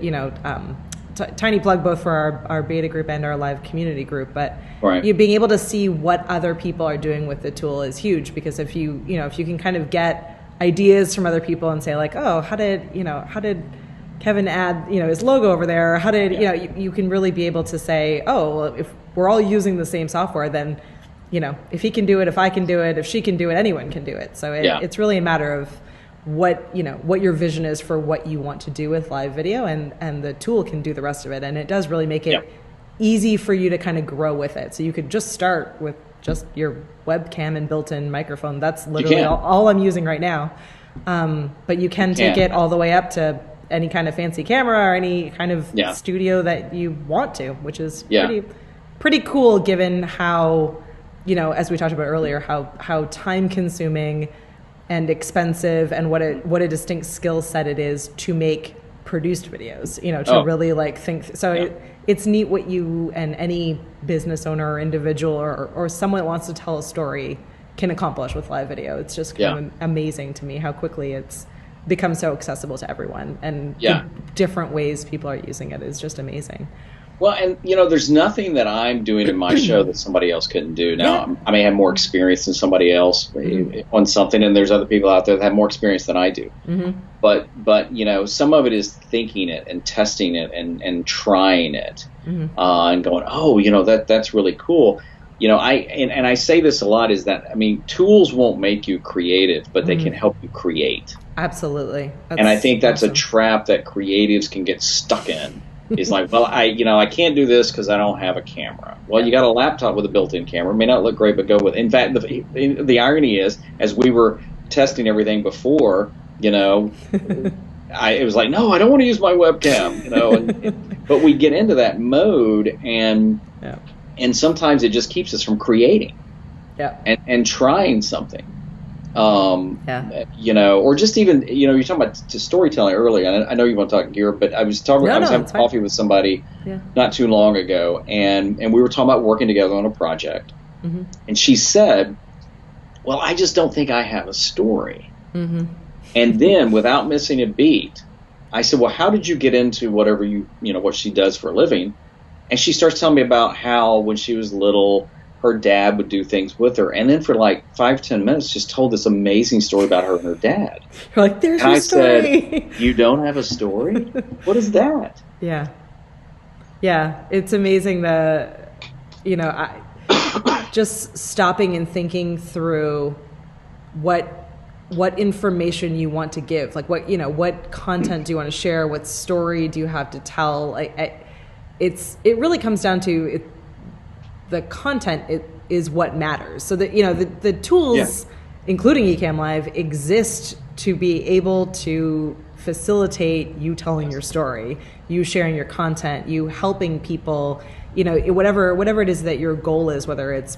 Speaker 1: tiny plug both for our beta group and our live community group, but you being able to see what other people are doing with the tool is huge, because if you can kind of get ideas from other people and say like, oh, how did Kevin add his logo over there, or how did you can really be able to say, oh, well, if we're all using the same software, then if he can do it, if I can do it, if she can do it, anyone can do it. So it's really a matter of what your vision is for what you want to do with live video, and the tool can do the rest of it. And it does really make it easy for you to kind of grow with it. So you could just start with just your webcam and built-in microphone. That's literally all I'm using right now. But you can take it all the way up to any kind of fancy camera or any kind of studio that you want to, which is pretty cool, given how, as we talked about earlier, how time consuming and expensive, and what a distinct skill set it is to make produced videos, to really like think. So it's neat what you and any business owner or individual or someone that wants to tell a story can accomplish with live video. It's just kind of amazing to me how quickly it's become so accessible to everyone, and the different ways people are using it is just amazing.
Speaker 2: Well, and there's nothing that I'm doing in my show that somebody else couldn't do. Now, I may have more experience than somebody else on something, and there's other people out there that have more experience than I do. But some of it is thinking it and testing it and trying it, and going, oh, that's really cool. I say this a lot, is that, tools won't make you creative, but they can help you create.
Speaker 1: Absolutely.
Speaker 2: And I think that's a trap that creatives can get stuck in. Is like, well, I can't do this because I don't have a camera. Well, you got a laptop with a built-in camera. It may not look great, but go with it. In fact, the irony is, as we were testing everything before, it was like, no, I don't want to use my webcam, but we get into that mode, and sometimes it just keeps us from creating and trying something. Or just even, you're talking about storytelling earlier. I know you want to talk gear, but I was having coffee with somebody not too long ago, and we were talking about working together on a project. And she said, well, I just don't think I have a story. And then, without missing a beat, I said, well, how did you get into whatever what she does for a living? And she starts telling me about how when she was little, her dad would do things with her, and then for like 5-10 minutes just told this amazing story about her and her dad.
Speaker 1: You're like, there's your story.
Speaker 2: I said, you don't have a story? What is that?
Speaker 1: Yeah, it's amazing that, just stopping and thinking through what information you want to give, like what content do you want to share, what story do you have to tell. It really comes down to the content is what matters. So that the tools, including Ecamm Live, exist to be able to facilitate you telling your story, you sharing your content, you helping people, whatever it is that your goal is, whether it's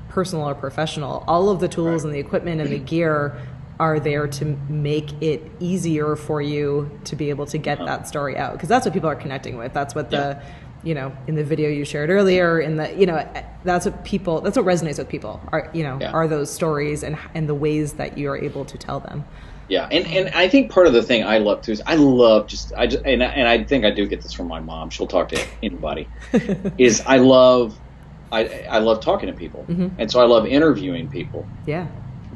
Speaker 1: personal or professional. All of the tools and the equipment and the gear are there to make it easier for you to be able to get that story out, because that's what people are connecting with. That's what the in the video you shared earlier, that's what resonates with people are those stories and the ways that you are able to tell them.
Speaker 2: And I think part of the thing I love too is I think I do get this from my mom. She'll talk to anybody. is I love talking to people, and so I love interviewing people.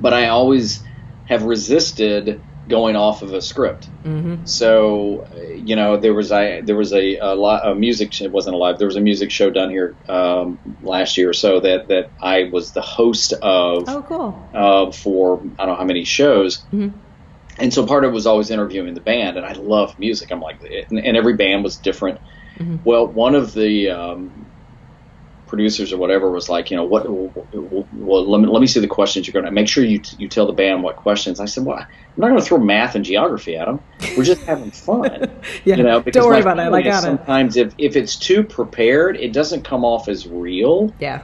Speaker 2: But I always have resisted going off of a script.
Speaker 1: Mm-hmm.
Speaker 2: So, there was a music. It wasn't a live. There was a music show done here last year or so that I was the host of.
Speaker 1: Oh, cool.
Speaker 2: For I don't know how many shows.
Speaker 1: Mm-hmm.
Speaker 2: And so part of it was always interviewing the band, and I love music. I'm like, and every band was different.
Speaker 1: Mm-hmm.
Speaker 2: Well, one of the producers or whatever was like, let me see the questions you're going to make sure you tell the band what questions. I said, well, I'm not going to throw math and geography at them. We're just having fun.
Speaker 1: Yeah,
Speaker 2: Because
Speaker 1: don't worry about it. I got it.
Speaker 2: Sometimes if it's too prepared, it doesn't come off as real.
Speaker 1: Yeah.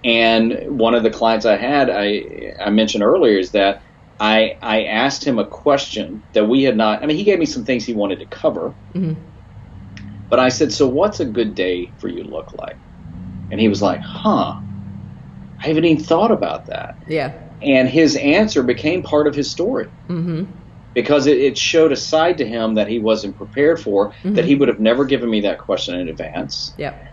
Speaker 2: And one of the clients I had, I mentioned earlier, is that I asked him a question that we had not. I mean, he gave me some things he wanted to cover.
Speaker 1: Mm-hmm.
Speaker 2: But I said, so what's a good day for you look like? And he was like, I haven't even thought about that.
Speaker 1: Yeah.
Speaker 2: And his answer became part of his story.
Speaker 1: Mm-hmm.
Speaker 2: Because it showed a side to him that he wasn't prepared for,
Speaker 1: mm-hmm.
Speaker 2: that he would have never given me that question in advance.
Speaker 1: Yep.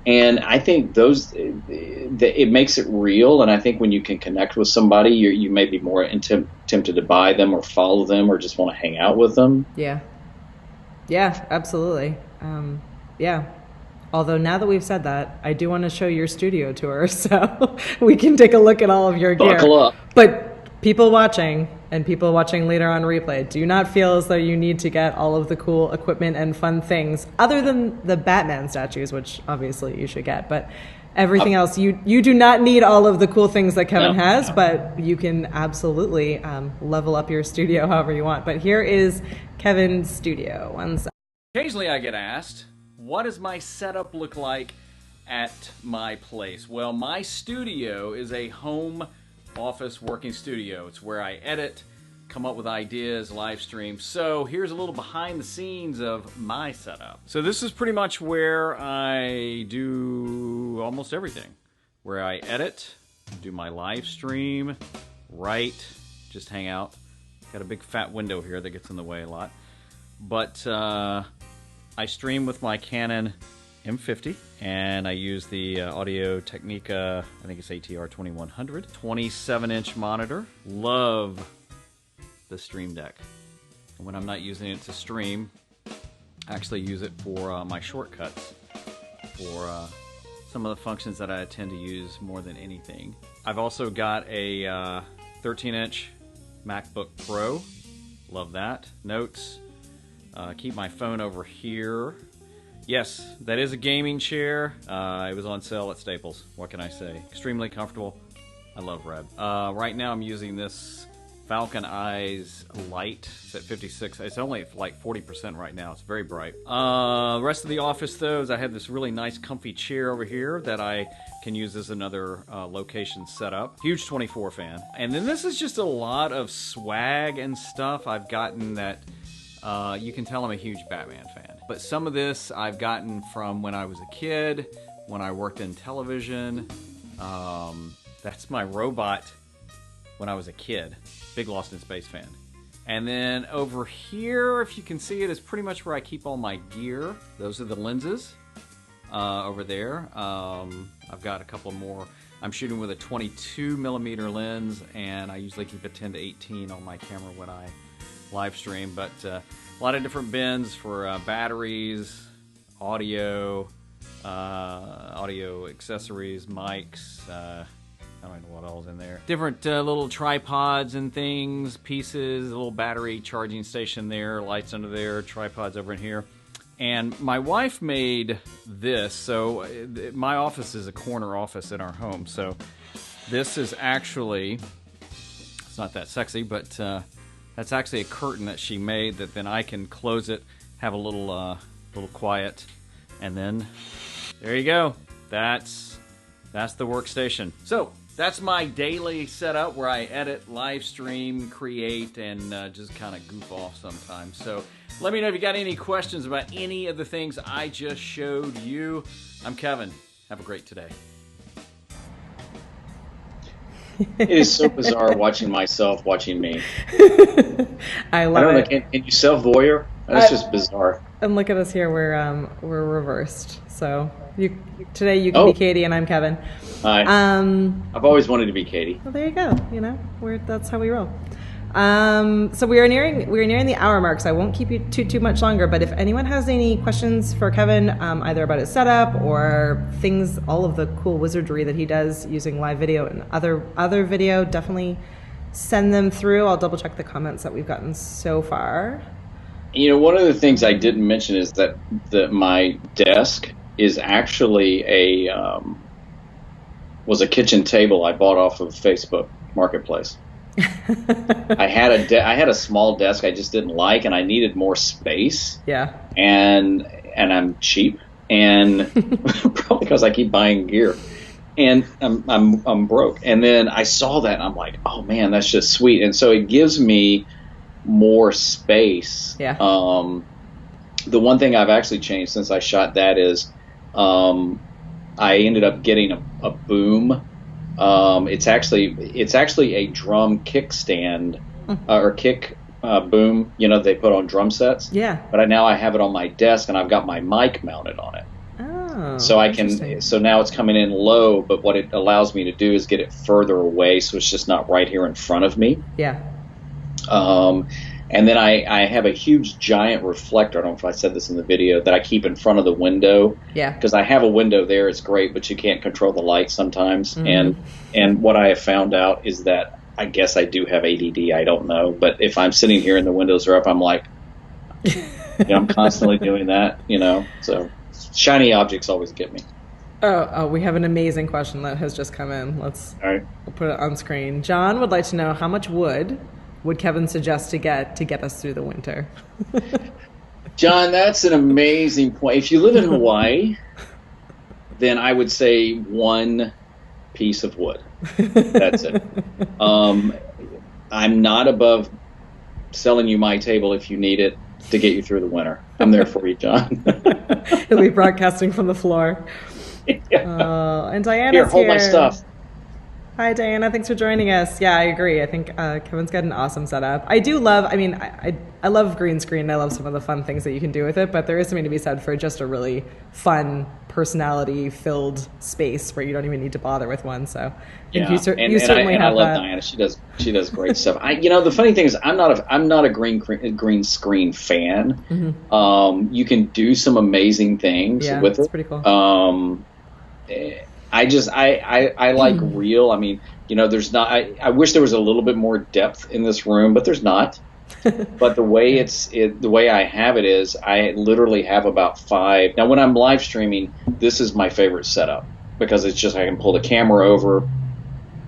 Speaker 2: And I think it makes it real. And I think when you can connect with somebody, you may be more tempted to buy them or follow them or just want to hang out with them.
Speaker 1: Yeah. Yeah, absolutely. Yeah. Although now that we've said that, I do want to show your studio tour, so we can take a look at all of your gear.
Speaker 2: Buckle up.
Speaker 1: But people watching and people watching later on replay, do not feel as though you need to get all of the cool equipment and fun things, other than the Batman statues, which obviously you should get. But everything else, you do not need all of the cool things that Kevin has, but you can absolutely level up your studio however you want. But here is Kevin's studio. One second.
Speaker 6: Occasionally I get asked, what does my setup look like at my place? Well, my studio is a home office working studio. It's where I edit, come up with ideas, live stream. So here's a little behind the scenes of my setup. So this is pretty much where I do almost everything. Where I edit, do my live stream, write, just hang out. Got a big fat window here that gets in the way a lot. But I stream with my Canon M50, and I use the Audio Technica, I think it's ATR 2100, 27-inch monitor. Love the Stream Deck. And when I'm not using it to stream, I actually use it for my shortcuts, for some of the functions that I tend to use more than anything. I've also got a 13-inch MacBook Pro. Love that. Notes. Keep my phone over here. Yes, that is a gaming chair. It was on sale at Staples. What can I say? Extremely comfortable. I love red. Right now I'm using this Falcon Eyes Light. It's at 56. It's only at like 40% right now. It's very bright. The rest of the office, though, is I have this really nice comfy chair over here that I can use as another location setup. Huge 24 fan. And then this is just a lot of swag and stuff I've gotten that you can tell I'm a huge Batman fan. But some of this I've gotten from when I was a kid, when I worked in television. That's my robot when I was a kid. Big Lost in Space fan. And then over here, if you can see it, is pretty much where I keep all my gear. Those are the lenses over there. I've got a couple more. I'm shooting with a 22mm lens, and I usually keep a 10 to 18 on my camera when I live stream. But a lot of different bins for batteries, audio, audio accessories, mics. I don't know what all's in there. Different little tripods and things, pieces, a little battery charging station there, lights under there, tripods over in here. And my wife made this, so my office is a corner office in our home. So this is actually, it's not that sexy, but that's actually a curtain that she made that then I can close it, have a little quiet, and then there you go. That's the workstation. So that's my daily setup where I edit, live stream, create, and just kind of goof off sometimes. So let me know if you got any questions about any of the things I just showed you. I'm Kevin. Have a great today.
Speaker 2: It is so bizarre watching myself watching me.
Speaker 1: I love it.
Speaker 2: Can you self-voyeur? That's just bizarre.
Speaker 1: And look at us here. We're reversed. So today you can be Katie and I'm Kevin.
Speaker 2: Hi. I've always wanted to be Katie.
Speaker 1: Well, there you go. You know, that's how we roll. So we are nearing the hour mark, so I won't keep you too much longer. But if anyone has any questions for Kevin, either about his setup or things, all of the cool wizardry that he does using live video and other video, definitely send them through. I'll double check the comments that we've gotten so far.
Speaker 2: You know, one of the things I didn't mention is that my desk is actually was a kitchen table I bought off of Facebook Marketplace. I had a small desk I just didn't like, and I needed more space.
Speaker 1: Yeah.
Speaker 2: And I'm cheap, and probably because I keep buying gear, and I'm broke. And then I saw that, and I'm like, oh man, that's just sweet. And so it gives me more space.
Speaker 1: Yeah.
Speaker 2: The one thing I've actually changed since I shot that is, I ended up getting a boom. It's actually a drum kickstand or kick boom. You know, they put on drum sets.
Speaker 1: Yeah.
Speaker 2: But now I have it on my desk, and I've got my mic mounted on it.
Speaker 1: Oh.
Speaker 2: So I can. So now it's coming in low, but what it allows me to do is get it further away, so it's just not right here in front of me.
Speaker 1: Yeah.
Speaker 2: And then I have a huge giant reflector. I don't know if I said this in the video, that I keep in front of the window.
Speaker 1: Yeah.
Speaker 2: Because I have a window there. It's great, but you can't control the light sometimes. Mm-hmm. And what I have found out is that I guess I do have ADD. I don't know. But if I'm sitting here and the windows are up, I'm like, I'm constantly doing that, So shiny objects always get me.
Speaker 1: Oh, we have an amazing question that has just come in. All right. We'll put it on screen. John would like to know, how much wood would Kevin suggest to get us through the winter?
Speaker 2: John, that's an amazing point. If you live in Hawaii, then I would say one piece of wood. That's it. I'm not above selling you my table if you need it to get you through the winter. I'm there for you, John.
Speaker 1: He'll be broadcasting from the floor.
Speaker 2: Yeah.
Speaker 1: And Diana's
Speaker 2: here. Hold my stuff.
Speaker 1: Hi, Diana. Thanks for joining us. Yeah, I agree. I think Kevin's got an awesome setup. I do love, I love green screen. I love some of the fun things that you can do with it, but there is something to be said for just a really fun, personality-filled space where you don't even need to bother with one. So you certainly have
Speaker 2: I love
Speaker 1: that.
Speaker 2: Diana. She does great stuff. The funny thing is, I'm not a green screen fan. Mm-hmm. You can do some amazing things with it.
Speaker 1: It's pretty cool.
Speaker 2: I like real. There's not. I wish there was a little bit more depth in this room, but there's not. But the way the way I have it is, I literally have about 5. Now, when I'm live streaming, this is my favorite setup because it's just I can pull the camera over,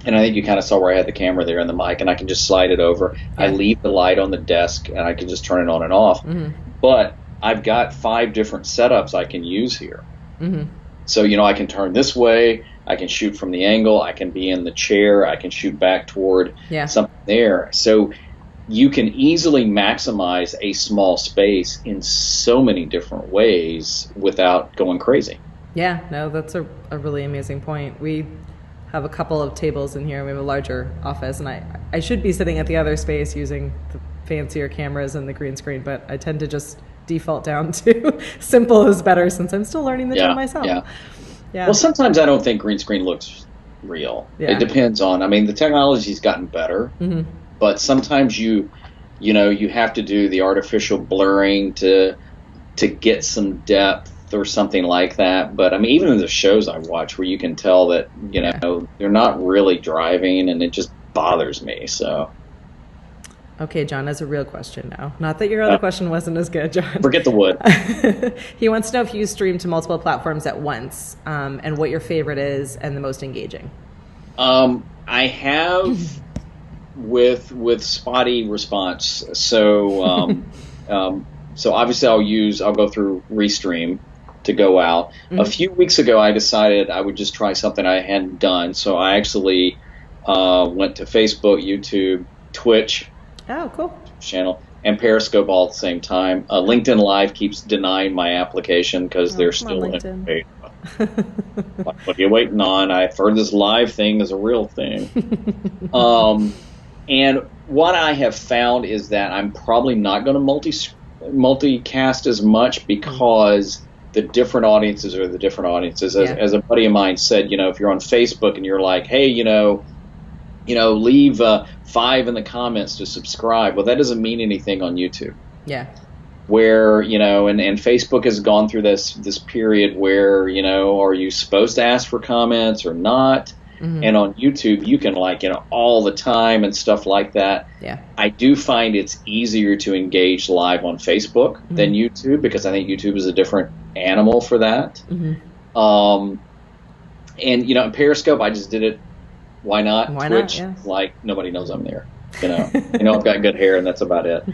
Speaker 2: and I think you kind of saw where I had the camera there and the mic, and I can just slide it over. Yeah. I leave the light on the desk, and I can just turn it on and off. Mm-hmm. But I've got 5 different setups I can use here. Mm-hmm. So, I can turn this way, I can shoot from the angle, I can be in the chair, I can shoot back toward something there. So you can easily maximize a small space in so many different ways without going crazy.
Speaker 1: Yeah, no, that's a really amazing point. We have a couple of tables in here. We have a larger office, and I should be sitting at the other space using the fancier cameras and the green screen, but I tend to just default down to simple is better since I'm still learning the job myself. Yeah.
Speaker 2: Well, sometimes I don't think green screen looks real. Yeah. It depends on. The technology's gotten better, mm-hmm. but sometimes you have to do the artificial blurring to get some depth or something like that. But even in the shows I watch where you can tell that they're not really driving, and it just bothers me. So.
Speaker 1: Okay, John has a real question now. Not that your other question wasn't as good, John.
Speaker 2: Forget the wood.
Speaker 1: He wants to know if you stream to multiple platforms at once, and what your favorite is and the most engaging.
Speaker 2: I have with spotty response. So so obviously I'll go through Restream to go out. Mm-hmm. A few weeks ago I decided I would just try something I hadn't done. So I actually went to Facebook, YouTube, Twitch.
Speaker 1: Oh, cool.
Speaker 2: Channel and Periscope all at the same time. LinkedIn Live keeps denying my application because they're still in it. What are you waiting on? I've heard this live thing is a real thing. And what I have found is that I'm probably not going to multicast as much because the different audiences are the different audiences. As a buddy of mine said, if you're on Facebook and you're like, hey, leave 5 in the comments to subscribe. Well, that doesn't mean anything on YouTube.
Speaker 1: Yeah.
Speaker 2: Where, and Facebook has gone through this period where, are you supposed to ask for comments or not? Mm-hmm. And on YouTube, you can all the time and stuff like that.
Speaker 1: Yeah.
Speaker 2: I do find it's easier to engage live on Facebook mm-hmm. than YouTube, because I think YouTube is a different animal for that. Mm-hmm. And, in Periscope, I just did it. Why not?
Speaker 1: Why
Speaker 2: Twitch,
Speaker 1: not? Yeah.
Speaker 2: Nobody knows I'm there. I've got good hair and that's about it.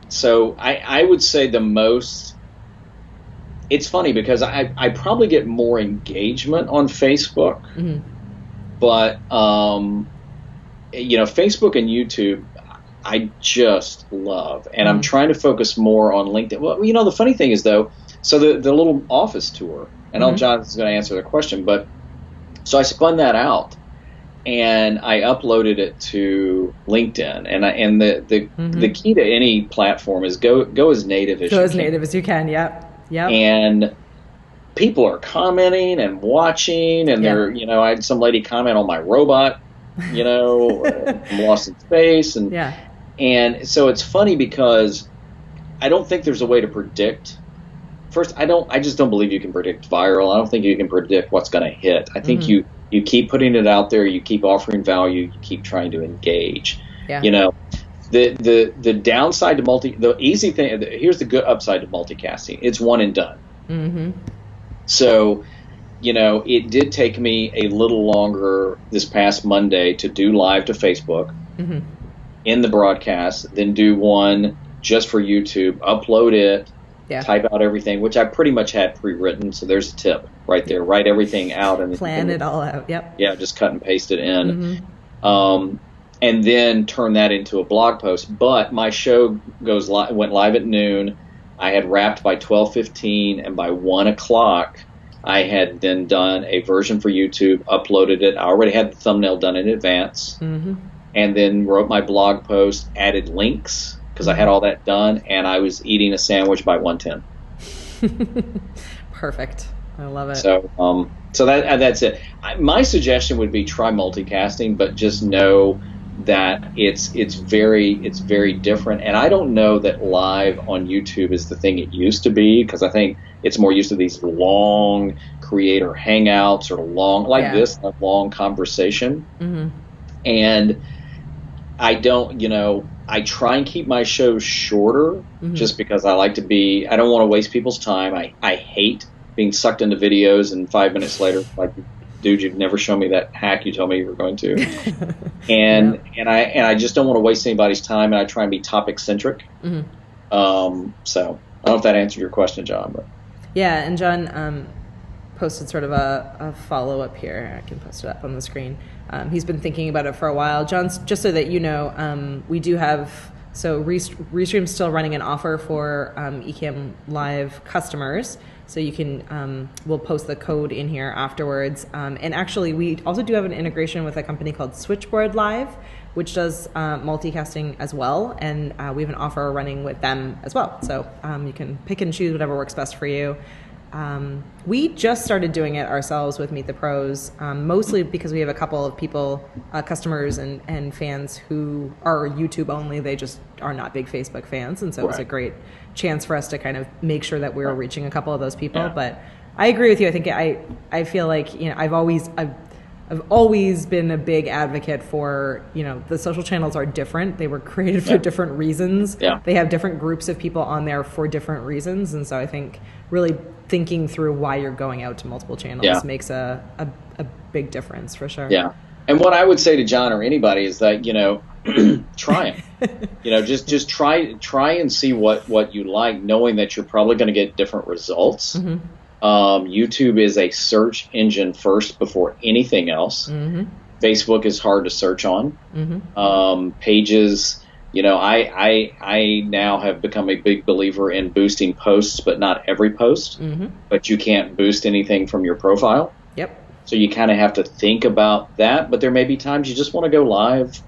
Speaker 2: So I would say the most, it's funny because I probably get more engagement on Facebook, mm-hmm. but, Facebook and YouTube, I just love, and mm-hmm. I'm trying to focus more on LinkedIn. Well, the funny thing is though, so the little office tour, and mm-hmm. Jonathan's going to answer the question, but so I spun that out. And I uploaded it to LinkedIn, and the mm-hmm. the key to any platform is go as native as you can.
Speaker 1: Go as native as you can. Yep.
Speaker 2: And people are commenting and watching, and they're I had some lady comment on my robot, I'm lost in space, and so it's funny because I don't think there's a way to predict. First, I just don't believe you can predict viral. I don't think you can predict what's going to hit. I think mm-hmm. You keep putting it out there, you keep offering value, you keep trying to engage.
Speaker 1: Yeah.
Speaker 2: The downside to the easy thing, here's the good upside to multicasting. It's one and done.
Speaker 1: Mm-hmm.
Speaker 2: So, it did take me a little longer this past Monday to do live to Facebook mm-hmm. in the broadcast, then do one just for YouTube, upload it, type out everything, which I pretty much had pre-written. So there's a tip right there. Write everything out and
Speaker 1: plan it all out. Yep.
Speaker 2: Yeah, just cut and paste it in, and then turn that into a blog post. But my show went live at noon. I had wrapped by 12:15, and by 1 o'clock, I had then done a version for YouTube, uploaded it. I already had the thumbnail done in advance,
Speaker 1: mm-hmm.
Speaker 2: and then wrote my blog post, added links, because I had all that done, and I was eating a sandwich by 1:10.
Speaker 1: Perfect. I love it.
Speaker 2: So that's it. My suggestion would be try multicasting, but just know that it's very different. And I don't know that live on YouTube is the thing it used to be, because I think it's more used to these long creator hangouts or this long conversation.
Speaker 1: Mm-hmm.
Speaker 2: And I don't, I try and keep my shows shorter mm-hmm. just because I don't want to waste people's time. I hate being sucked into videos and 5 minutes later, like, dude, you've never shown me that hack you told me you were going to. And I just don't want to waste anybody's time, and I try and be topic centric.
Speaker 1: Mm-hmm.
Speaker 2: So I don't know if that answered your question, John, but
Speaker 1: yeah. And John posted sort of a follow up here. I can post it up on the screen. He's been thinking about it for a while. John's, just so that you know, we do have, so Restream's still running an offer for Ecamm Live customers. So you can, we'll post the code in here afterwards. And actually, we also do have an integration with a company called Switchboard Live, which does multicasting as well. And we have an offer running with them as well. So you can pick and choose whatever works best for you. We just started doing it ourselves with Meet the Pros, mostly because we have a couple of people, customers and fans who are YouTube only. They just are not big Facebook fans. And so it was a great chance for us to kind of make sure that we were reaching a couple of those people. Yeah. But I agree with you. I think I feel like, I've always been a big advocate for, the social channels are different. They were created for different reasons.
Speaker 2: Yeah.
Speaker 1: They have different groups of people on there for different reasons. And so I think really thinking through why you're going out to multiple channels makes a big difference for sure.
Speaker 2: Yeah. And what I would say to John or anybody is that, try it. Just try and see what you like, knowing that you're probably going to get different results.
Speaker 1: Mm-hmm.
Speaker 2: YouTube is a search engine first before anything else.
Speaker 1: Mm-hmm.
Speaker 2: Facebook is hard to search on.
Speaker 1: Mm-hmm.
Speaker 2: Pages, I now have become a big believer in boosting posts, but not every post.
Speaker 1: Mm-hmm.
Speaker 2: But you can't boost anything from your profile.
Speaker 1: Yep.
Speaker 2: So you kind of have to think about that. But there may be times you just want to go live,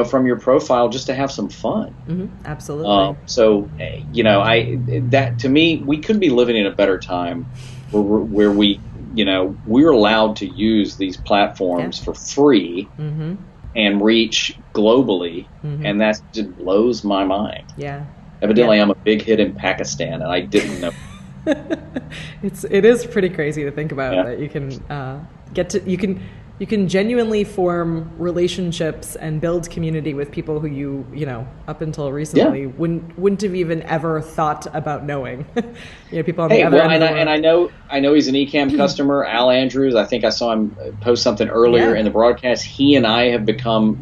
Speaker 2: from your profile just to have some fun.
Speaker 1: Mm-hmm. Absolutely.
Speaker 2: So, that to me, we couldn't be living in a better time where we we're allowed to use these platforms for free and reach globally, and that just blows my mind.
Speaker 1: Yeah.
Speaker 2: Evidently, I'm a big hit in Pakistan, and I didn't know.
Speaker 1: It is pretty crazy to think about that you can you can genuinely form relationships and build community with people who you up until recently wouldn't have even ever thought about knowing. People on the other end of the world.
Speaker 2: And I know he's an Ecamm customer, Al Andrews. I think I saw him post something earlier in the broadcast. He and I have become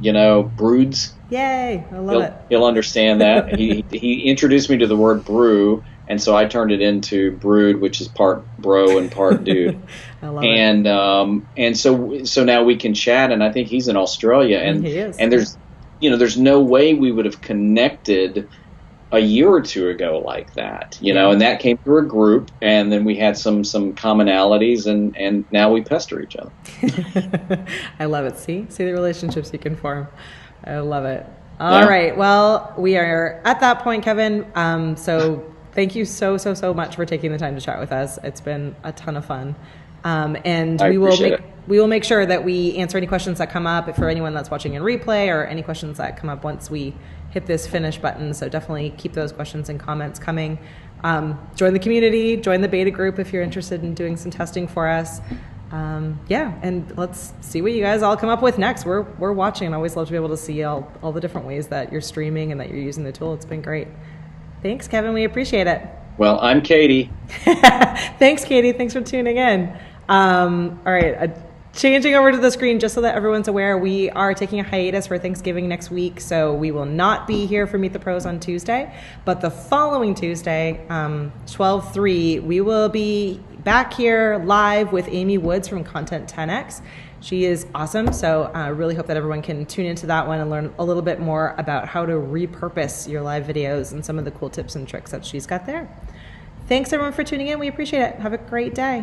Speaker 2: broods.
Speaker 1: Yay! I love it.
Speaker 2: He'll understand that. He introduced me to the word brew. And so I turned it into brood, which is part bro and part dude.
Speaker 1: I love it.
Speaker 2: And so now we can chat, and I think he's in Australia, and
Speaker 1: he is.
Speaker 2: And there's no way we would have connected a year or two ago like that, and that came through a group, and then we had some commonalities, and now we pester each other.
Speaker 1: I love it. See the relationships you can form. I love it. All right. Well, we are at that point, Kevin. So thank you so much for taking the time to chat with us. It's been a ton of fun. And we will make sure that we answer any questions that come up for anyone that's watching in replay, or any questions that come up once we hit this finish button. So definitely keep those questions and comments coming. Join the community, join the beta group if you're interested in doing some testing for us. And let's see what you guys all come up with next. We're watching, and I always love to be able to see all the different ways that you're streaming and that you're using the tool. It's been great. Thanks, Kevin. We appreciate it.
Speaker 2: Well, I'm Katie.
Speaker 1: Thanks, Katie. Thanks for tuning in. All right. Changing over to the screen, just so that everyone's aware, we are taking a hiatus for Thanksgiving next week, so we will not be here for Meet the Pros on Tuesday. But the following Tuesday, 12/3, we will be back here live with Amy Woods from Content 10X. She is awesome, so I really hope that everyone can tune into that one and learn a little bit more about how to repurpose your live videos and some of the cool tips and tricks that she's got there. Thanks, everyone, for tuning in. We appreciate it. Have a great day.